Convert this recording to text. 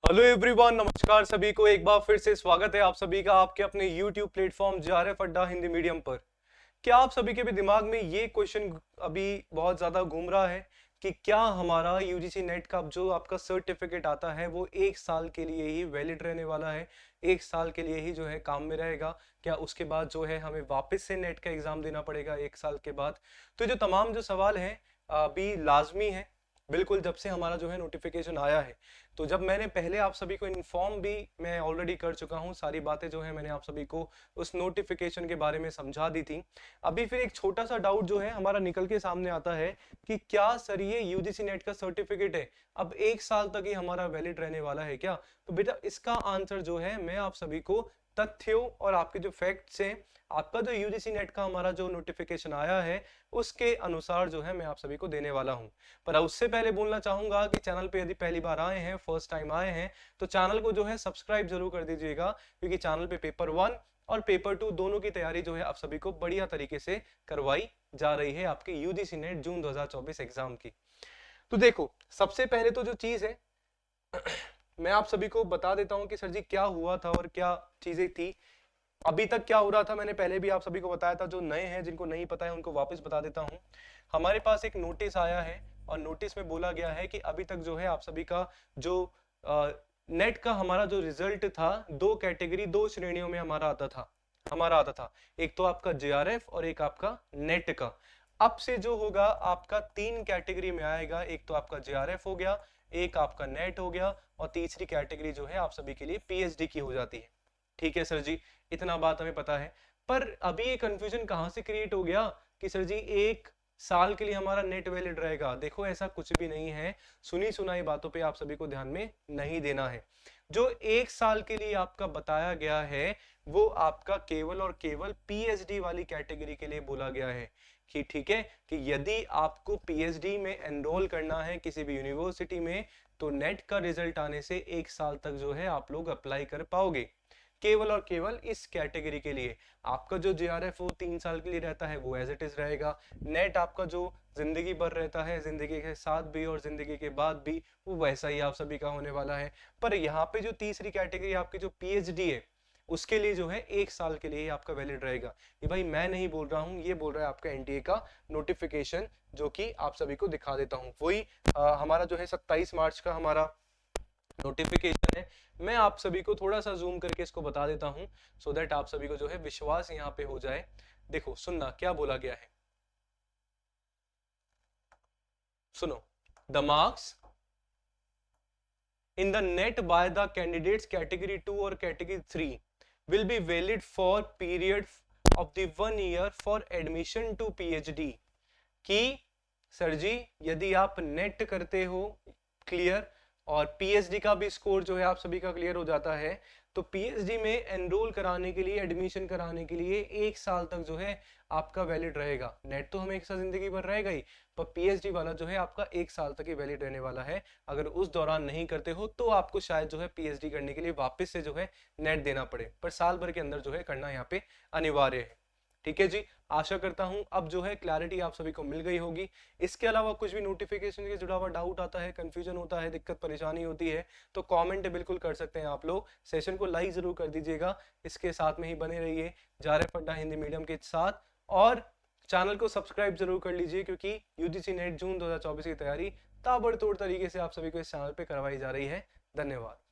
Hello everyone, नमस्कार सभी को। एक बार फिर से स्वागत है आप सभी का आपके अपने YouTube प्लेटफॉर्म जेआरएफ अड्डा हिंदी मीडियम पर। क्या आप सभी के भी दिमाग में ये क्वेश्चन अभी बहुत ज्यादा घूम रहा है कि क्या हमारा यूजीसी नेट का जो आपका सर्टिफिकेट आता है वो एक साल के लिए ही वैलिड रहने वाला है, एक साल के लिए ही जो है काम में रहेगा? क्या उसके बाद जो है हमें वापस से नेट का एग्जाम देना पड़ेगा एक साल के बाद? तो जो तमाम जो सवाल है अभी लाजमी है, बिल्कुल। जब से हमारा जो है नोटिफिकेशन आया है, तो जब मैंने पहले आप सभी को इन्फॉर्म भी मैं ऑलरेडी कर चुका हूँ, सारी बातें जो है मैंने आप सभी को उस नोटिफिकेशन के बारे में समझा दी थी। अभी फिर एक छोटा सा डाउट जो है हमारा निकल के सामने आता है कि क्या सर ये यूजीसी नेट का सर्टिफिकेट है अब एक साल तक ही हमारा वैलिड रहने वाला है क्या? तो बेटा इसका आंसर जो है मैं आप सभी को तथ्यों और आपके जो फैक्ट्स हैं, आपका जो यूजीसी नेट का हमारा जो नोटिफिकेशन आया है उसके अनुसार जो है मैं आप सभी को देने वाला हूं। पर उससे पहले बोलना चाहूंगा कि चैनल पे यदि पहली बार आए हैं, फर्स्ट टाइम आए हैं, तो चैनल को जो है सब्सक्राइब जरूर कर दीजिएगा, क्योंकि चैनल पे पेपर 1 और पेपर 2 दोनों की तैयारी जो है आप सभी को बढ़िया तरीके से करवाई जा रही है आपके यूजीसी नेट जून 2024 एग्जाम की। तो देखो, सबसे पहले तो जो चीज है मैं आप सभी को बता देता हूं कि सर जी क्या हुआ था और क्या चीजें थी। अभी तक क्या हो रहा था मैंने पहले भी आप सभी को बताया था, जो नए हैं जिनको नहीं पता है उनको वापस बता देता हूं। हमारे पास एक नोटिस आया है और नोटिस में बोला गया है कि अभी तक जो है आप सभी का जो नेट का हमारा जो रिजल्ट था, दो कैटेगरी दो श्रेणियों में हमारा आता था। एक तो आपका जेआरएफ और एक आपका नेट का। अब से जो होगा आपका तीन कैटेगरी में आएगा, एक तो आपका जेआरएफ हो गया, एक आपका नेट हो गया, और तीसरी कैटेगरी जो है आप सभी के लिए पीएचडी की हो जाती है। ठीक है सर जी, इतना बात हमें पता है। पर अभी ये कंफ्यूजन कहां से क्रिएट हो गया कि सर जी एक साल के लिए हमारा नेट वैलिड रहेगा? देखो ऐसा कुछ भी नहीं है, सुनी सुनाई बातों पे आप सभी को ध्यान में नहीं देना है। जो एक साल के लिए आपका बताया गया है वो आपका केवल और केवल पीएचडी वाली कैटेगरी के लिए बोला गया है कि ठीक है, कि यदि आपको पीएचडी में एनरोल करना है किसी भी यूनिवर्सिटी में, तो नेट का रिजल्ट आने से एक साल तक जो है आप लोग अप्लाई कर पाओगे, केवल और केवल इस कैटेगरी के लिए। आपका जो जेआरएफ वो 3 साल के लिए रहता है वो एज इट इज रहेगा। नेट आपका जो जिंदगी भर रहता है, जिंदगी के साथ भी और जिंदगी के बाद भी, वो वैसा ही आप सभी का होने वाला है। पर यहाँ पे जो तीसरी कैटेगरी आपकी जो पीएचडी है, उसके लिए जो है एक साल के लिए ही आपका वैलिड रहेगा। ये भाई मैं नहीं बोल रहा हूँ, ये बोल रहा है आपका एनटीए का नोटिफिकेशन, जो कि आप सभी को दिखा देता हूँ। वही हमारा जो है 27 मार्च का हमारा नोटिफिकेशन है। मैं आप सभी को थोड़ा सा जूम करके इसको बता देता हूं, सो दैट आप सभी को जो है विश्वास यहाँ पे हो जाए। देखो सुनना क्या बोला गया है, सुनो। The marks in the net by the candidates category 2 or category 3 will be valid for period of the 1 year for admission to PhD। कि सर जी यदि आप नेट करते हो क्लियर और पीएचडी का भी स्कोर जो है आप सभी का क्लियर हो जाता है, तो पीएचडी में एनरोल कराने के लिए, एडमिशन कराने के लिए एक साल तक जो है आपका वैलिड रहेगा। नेट तो हमेशा जिंदगी भर रहेगा ही, पर पीएचडी वाला जो है आपका एक साल तक ही वैलिड रहने वाला है। अगर उस दौरान नहीं करते हो तो आपको शायद जो है पीएचडी करने के लिए वापस से जो है नेट देना पड़े, पर साल भर के अंदर जो है करना यहाँ पे अनिवार्य है। ठीक है जी, आशा करता हूं अब जो है क्लैरिटी आप सभी को मिल गई होगी। इसके अलावा कुछ भी नोटिफिकेशन से जुड़ा हुआ डाउट आता है, कंफ्यूजन होता है, दिक्कत परेशानी होती है, तो कमेंट बिल्कुल कर सकते हैं आप लोग। सेशन को लाइक जरूर कर दीजिएगा, इसके साथ में ही बने रहिए जेआरएफ अड्डा हिंदी मीडियम के साथ, और चैनल को सब्सक्राइब जरूर कर लीजिए, क्योंकि यूजीसी नेट जून 2024 की तैयारी ताबड़तोड़ तरीके से आप सभी को इस चैनल पर करवाई जा रही है। धन्यवाद।